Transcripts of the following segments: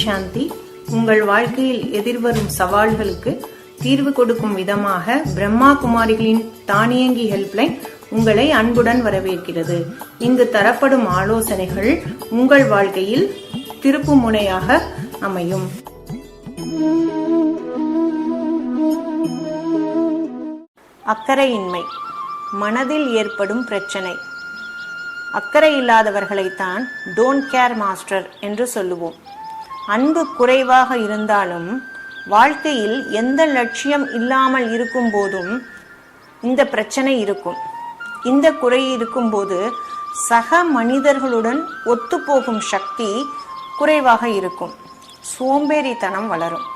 சாந்தி. உங்கள் வாழ்க்கையில் எதிர்வரும் சவால்களுக்கு தீர்வு கொடுக்கும் விதமாக பிரம்மா குமாரிகளின் தானியங்கி ஹெல்ப்லைன் உங்களை அன்புடன் வரவேற்கிறது. இங்கு தரப்படும் ஆலோசனைகள் உங்கள் வாழ்க்கையில் திருப்பு முனையாக அமையும். அக்கறையின்மை மனதில் ஏற்படும் பிரச்சனை. அக்கறை இல்லாதவர்களைத்தான் டோன்ட் கேர் மாஸ்டர் என்று சொல்லுவோம். அன்பு குறைவாக இருந்தாலும் வாழ்க்கையில் எந்த லட்சியம் இல்லாமல் இருக்கும் போதும் இந்த பிரச்சனை இருக்கும். இந்த குறை இருக்கும்போது சக மனிதர்களுடன் ஒத்துப்போகும் சக்தி குறைவாக இருக்கும். சோம்பேறித்தனம் வளரும்.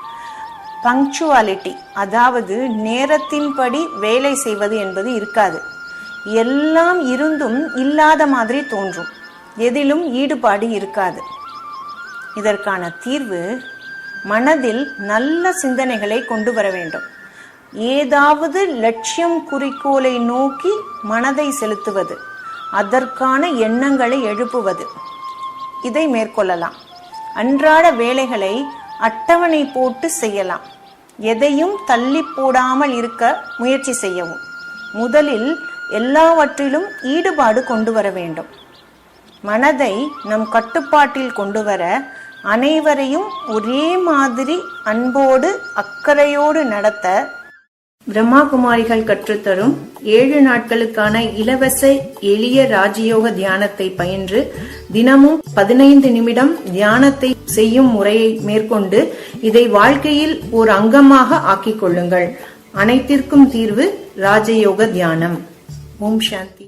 பங்க்சுவாலிட்டி, அதாவது நேரத்தின்படி வேலை செய்வது என்பது இருக்காது. எல்லாம் இருந்தும் இல்லாத மாதிரி தோன்றும். எதிலும் ஈடுபாடு இருக்காது. இதற்கான தீர்வு மனதில் நல்ல சிந்தனைகளை கொண்டு வர வேண்டும். ஏதாவது லட்சியம் குறிக்கோளை நோக்கி மனதை செலுத்துவது, அதற்கான எண்ணங்களை எழுப்புவது, இதை மேற்கொள்ளலாம். அன்றாட வேலைகளை அட்டவணை போட்டு செய்யலாம். எதையும் தள்ளி போடாமல் இருக்க முயற்சி செய்யவும். முதலில் எல்லாவற்றிலும் ஈடுபாடு கொண்டு வர வேண்டும். மனதை நம் கட்டுப்பாட்டில் கொண்டு வர அனைவரையும் ஒரே மாதிரி அன்போடு அக்கறையோடு நடத்த பிரம்மா குமாரிகள் கற்றுத்தரும் 7 நாட்களுக்கான இலவச எளிய ராஜயோக தியானத்தை பயின்று தினமும் 15 நிமிடம் தியானத்தை செய்யும் முறையை மேற்கொண்டு இதை வாழ்க்கையில் ஒரு அங்கமாக ஆக்கிக் கொள்ளுங்கள். அனைத்திற்கும் தீர்வு ராஜயோக தியானம். ஓம் சாந்தி.